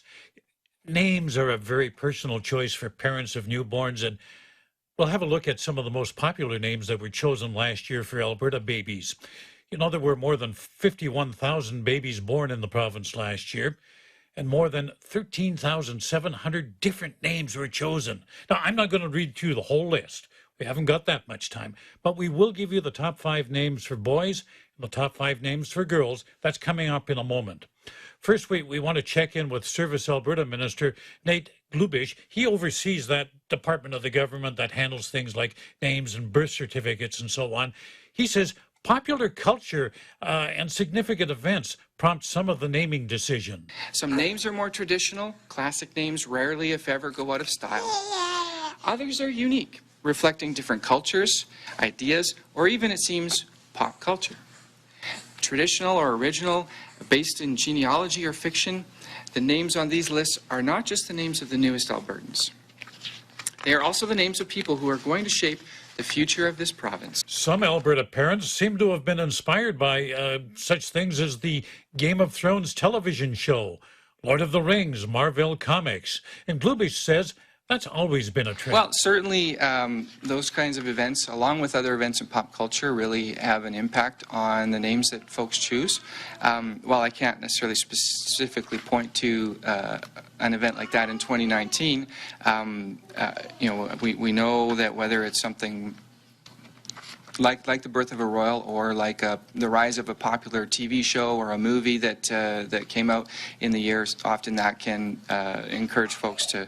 Speaker 8: Names are a very personal choice for parents of newborns, and we'll have a look at some of the most popular names that were chosen last year for Alberta babies. You know, there were more than 51,000 babies born in the province last year, and more than 13,700 different names were chosen. Now, I'm not going to read through the whole list. We haven't got that much time, but we will give you the top 5 names for boys and the top 5 names for girls. That's coming up in a moment. First, we want to check in with Service Alberta Minister Nate Glubish. He oversees that department of the government that handles things like names and birth certificates and so on. He says popular culture and significant events prompt some of the naming decision.
Speaker 22: Some names are more traditional. Classic names rarely, if ever, go out of style. Others are unique, reflecting different cultures, ideas, or even, it seems, pop culture. Traditional or original, based in genealogy or fiction, the names on these lists are not just the names of the newest Albertans. They are also the names of people who are going to shape the future of this province.
Speaker 8: Some Alberta parents seem to have been inspired by such things as the Game of Thrones television show, Lord of the Rings, Marvel Comics, and Glubish says that's always been a trend.
Speaker 22: Well, certainly those kinds of events, along with other events in pop culture, really have an impact on the names that folks choose. While I can't necessarily specifically point to an event like that in 2019, you know, we know that whether it's something like the birth of a royal, or like the rise of a popular TV show or a movie that came out in the years. Often that can encourage folks to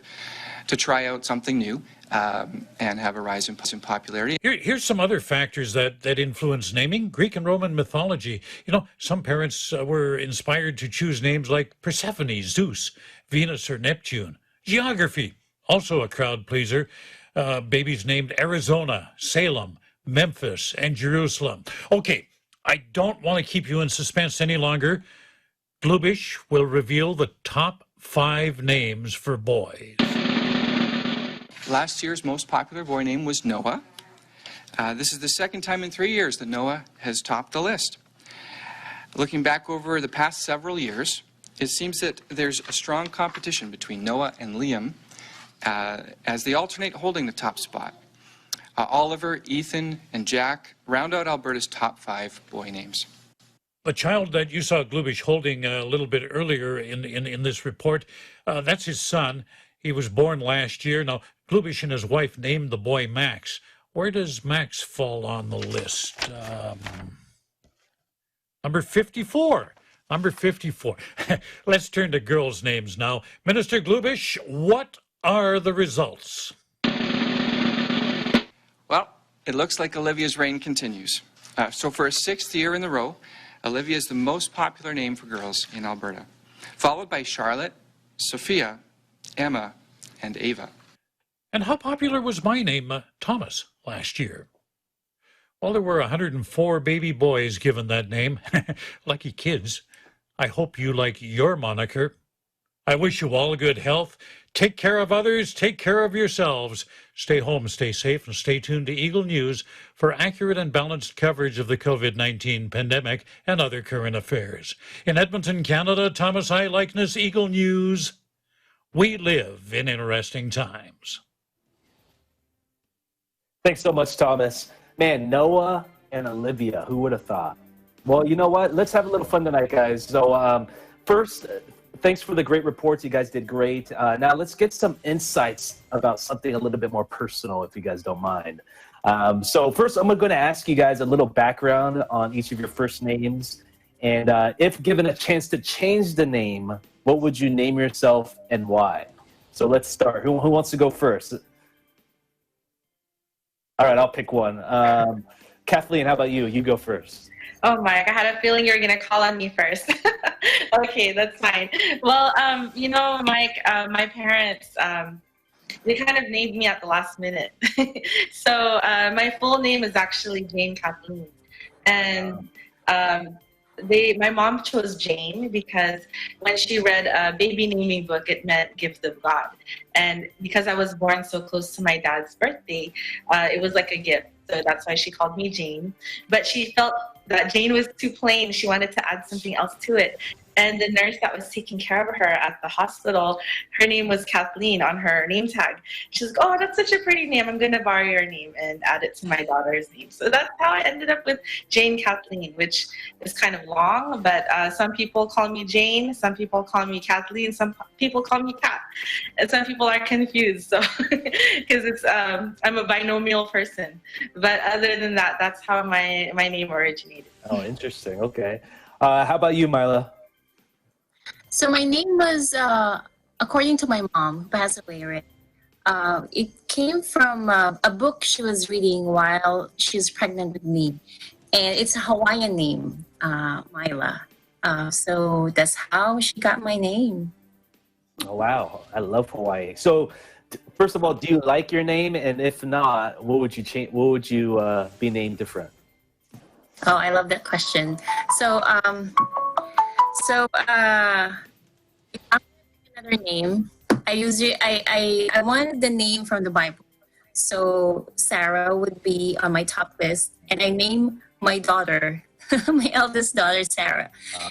Speaker 22: try out something new and have a rise in popularity.
Speaker 8: Here's some other factors that influence naming. Greek and Roman mythology. Some parents were inspired to choose names like Persephone, Zeus, Venus, or Neptune. Geography, also a crowd pleaser. Babies named Arizona, Salem, Memphis, and Jerusalem. Okay, I don't want to keep you in suspense any longer. Glubish will reveal the top 5 names for boys.
Speaker 22: Last year's most popular boy name was Noah. This is the second time in 3 years that Noah has topped the list. Looking back over the past several years, it seems that there's a strong competition between Noah and Liam as they alternate holding the top spot. Oliver, Ethan, and Jack round out Alberta's top 5 boy names.
Speaker 8: The child that you saw Glubish holding a little bit earlier in this report, that's his son. He was born last year. Now, Glubish and his wife named the boy Max. Where does Max fall on the list? Number 54. Number 54. Let's turn to girls' names now. Minister Glubish, what are the results?
Speaker 22: Well, it looks like Olivia's reign continues. So for a 6th year in a row, Olivia is the most popular name for girls in Alberta, followed by Charlotte, Sophia, Emma, and Ava.
Speaker 8: And how popular was my name, Thomas, last year? Well, there were 104 baby boys given that name. Lucky kids. I hope you like your moniker. I wish you all good health. Take care of others. Take care of yourselves. Stay home, stay safe, and stay tuned to Eagle News for accurate and balanced coverage of the COVID-19 pandemic and other current affairs. In Edmonton, Canada, Thomas I. Likeness, Eagle News. We live in interesting times.
Speaker 1: Thanks so much, Thomas. Man, Noah and Olivia, who would have thought? Well, you know what? Let's have a little fun tonight, guys. So first, thanks for the great reports. You guys did great. Now let's get some insights about something a little bit more personal, if you guys don't mind. So first, I'm going to ask you guys a little background on each of your first names. And if given a chance to change the name, what would you name yourself and why? So let's start. Who wants to go first? All right, I'll pick one. Kathleen, how about you? You go first.
Speaker 5: Oh, Mike, I had a feeling you were going to call on me first. Okay, that's fine. Well, Mike, my parents, they kind of named me at the last minute. So my full name is actually Jane Kathleen. And my mom chose Jane because when she read a baby naming book, it meant gift of God. And because I was born so close to my dad's birthday, it was like a gift. So that's why she called me Jane. But she felt that Jane was too plain. She wanted to add something else to it. And the nurse that was taking care of her at the hospital, her name was Kathleen on her name tag. She's like, oh, that's such a pretty name. I'm going to borrow your name and add it to my daughter's name. So that's how I ended up with Jane Kathleen, which is kind of long, but some people call me Jane, some people call me Kathleen, some people call me Kat, and some people are confused. So because it's I'm a binomial person. But other than that, that's how my name originated.
Speaker 1: Oh, interesting. Okay. How about you, Mila?
Speaker 2: So my name was, according to my mom, who passed away already, it came from a book she was reading while she was pregnant with me. And it's a Hawaiian name, Mila. So that's how she got my name.
Speaker 1: Oh, wow. I love Hawaii. So first of all, do you like your name? And if not, what would you change? What would you be named different?
Speaker 2: Oh, I love that question. So, if I'm pick another name, I wanted the name from the Bible. So Sarah would be on my top list, and I named my daughter, my eldest daughter, Sarah.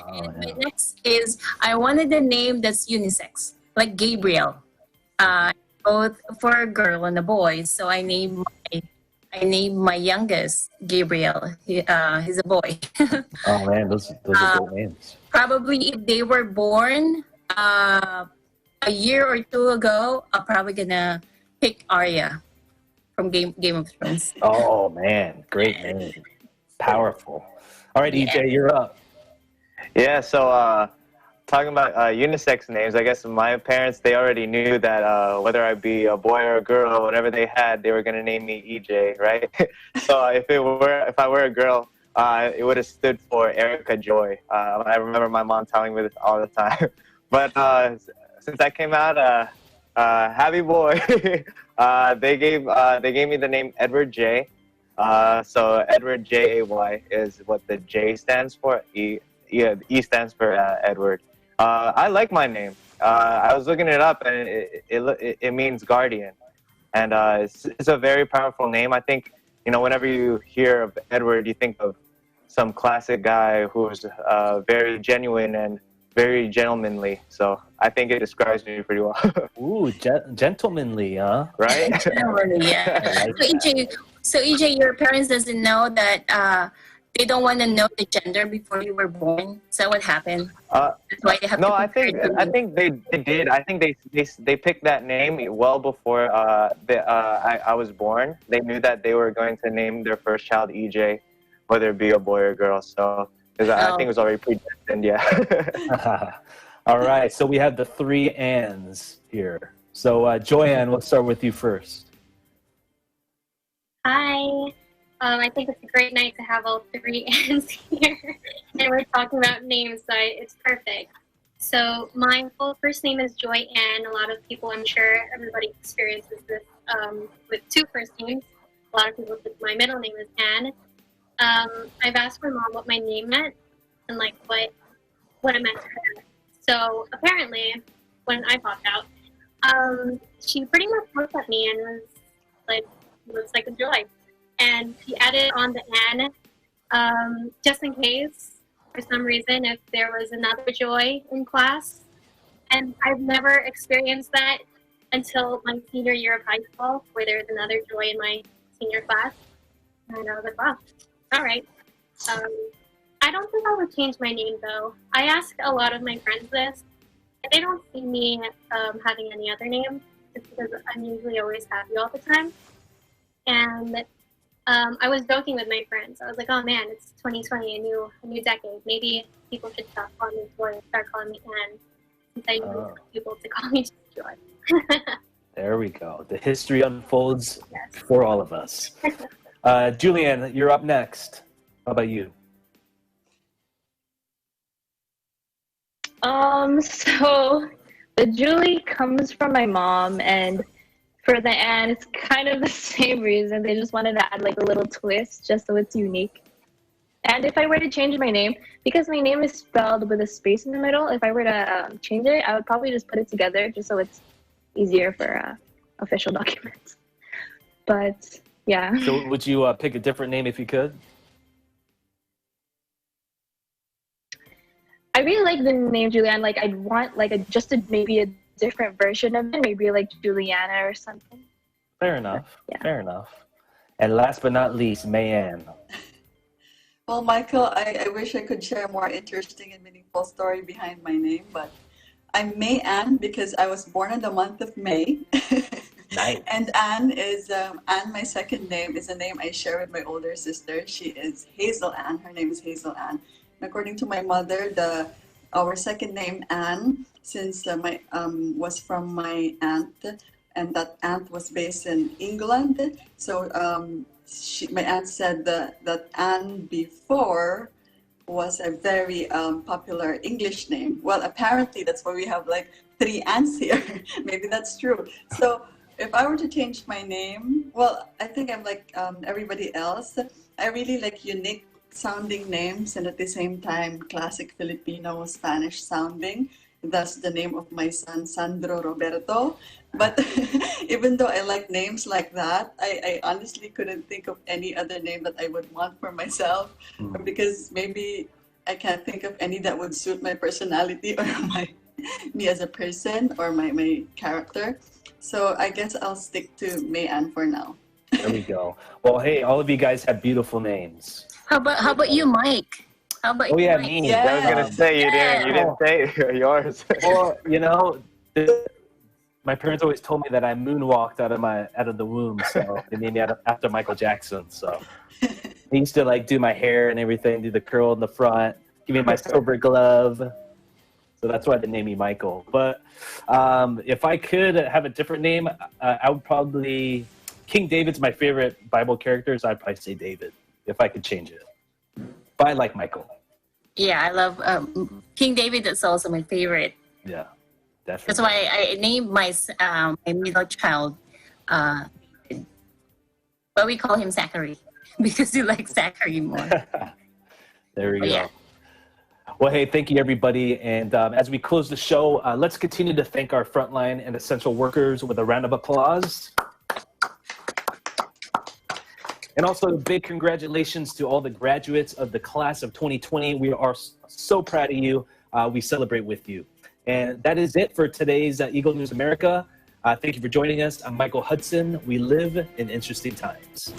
Speaker 2: And my next is I wanted a name that's unisex, like Gabriel, both for a girl and a boy. So I named my youngest Gabriel. He's a boy.
Speaker 1: Oh man, those are great names.
Speaker 2: Probably if they were born a year or two ago, I'm probably gonna pick Arya from Game of Thrones.
Speaker 1: Oh man, great name, powerful. All right,
Speaker 2: Yeah.
Speaker 1: EJ, you're up.
Speaker 7: Yeah, so talking about unisex names, I guess my parents, they already knew that whether I be a boy or a girl, whatever they had, they were going to name me EJ, right? So if I were a girl, it would have stood for Erica Joy. I remember my mom telling me this all the time. But since I came out, happy boy, they gave me the name Edward J. So Edward Jay is what the J stands for. E stands for Edward. I like my name. I was looking it up, and it means guardian, and it's a very powerful name. I think, you know, whenever you hear of Edward, you think of some classic guy who's very genuine and very gentlemanly. So I think it describes me pretty well.
Speaker 1: Ooh, gentlemanly, huh?
Speaker 7: Right?
Speaker 2: Gentlemanly, yeah. So EJ, your parents doesn't know that they don't want to know the gender before you were born. Is that what happened? That's why they have
Speaker 7: No,
Speaker 2: to
Speaker 7: I think they did. I think they picked that name well before I was born. They knew that they were going to name their first child EJ, whether it be a boy or girl. So I think it was already predestined. Yeah.
Speaker 1: All right, so we have the three Anns here. So Joanne, let's start with you first.
Speaker 4: Hi. I think it's a great night to have all three Anns here. And we're talking about names, so it's perfect. So my full first name is Joy Ann. A lot of people, I'm sure everybody experiences this with two first names. A lot of people think my middle name is Ann. I've asked my mom what my name meant and like what it meant to her. So apparently, when I popped out, she pretty much looked at me and was like, looks like a joy. And she added on the Ann, just in case, for some reason, if there was another Joy in class. And I've never experienced that until my senior year of high school, where there's another Joy in my senior class. And I was like, wow, all right. I don't think I would change my name, though. I ask a lot of my friends this, and they don't see me having any other name, just because I'm usually always happy all the time. And I was joking with my friends. I was like, oh man, it's 2020, a new decade. Maybe people should stop calling me Joy and start calling me Ann, since I need people to call me Joy.
Speaker 1: There we go. The history unfolds for all of us. Julianne, you're up next. How about you?
Speaker 6: So the Julie comes from my mom, and for the Ann, it's kind of the same reason. They just wanted to add like a little twist just so it's unique. And if I were to change my name, because my name is spelled with a space in the middle, if I were to change it, I would probably just put it together just so it's easier for official documents. But yeah.
Speaker 1: So would you pick a different name if you could?
Speaker 6: I really like the name Julianne. Like I'd want like maybe a different version of it, maybe like Juliana or something.
Speaker 1: Fair enough.
Speaker 6: Yeah.
Speaker 1: Fair enough. And last but not least, Mayanne.
Speaker 3: Well, Michael, I wish I could share a more interesting and meaningful story behind my name, but I'm Mayanne because I was born in the month of May.
Speaker 1: Nice.
Speaker 3: And Anne is Anne. My second name is a name I share with my older sister. She is Hazel Ann. Her name is Hazel Ann. And according to my mother, our second name Anne, since my was from my aunt, and that aunt was based in England. So my aunt said that Anne before was a very popular English name. Well, apparently that's why we have like 3 Anns here. Maybe that's true. So if I were to change my name, well, I think I'm like everybody else. I really like unique sounding names and at the same time classic Filipino Spanish sounding. Thus the name of my son, Sandro Roberto. But even though I like names like that, I honestly couldn't think of any other name that I would want for myself, because maybe I can't think of any that would suit my personality or me as a person or my character. So I guess I'll stick to Mayanne for now.
Speaker 1: There we go. Well, hey, all of you guys have beautiful names.
Speaker 2: How about you, Mike? How about you, Mike?
Speaker 1: me.
Speaker 7: I was gonna say you didn't say yours.
Speaker 1: Well, you know, My parents always told me that I moonwalked out of the womb, so they named me after Michael Jackson. So they used to like do my hair and everything, do the curl in the front, give me my silver glove. So that's why they named me Michael. But if I could have a different name, I would probably King David's my favorite Bible character, so I'd probably say David if I could change it. But I like Michael.
Speaker 2: Yeah, I love King David. That's also my favorite.
Speaker 1: Yeah, definitely.
Speaker 2: That's why I named my middle child, but we call him Zachary because he likes Zachary more.
Speaker 1: There we go.
Speaker 2: Yeah.
Speaker 1: Well, hey, thank you, everybody. And as we close the show, let's continue to thank our frontline and essential workers with a round of applause. And also a big congratulations to all the graduates of the class of 2020. We are so proud of you. We celebrate with you. And that is it for today's Eagle News America. Thank you for joining us. I'm Michael Hudson. We live in interesting times.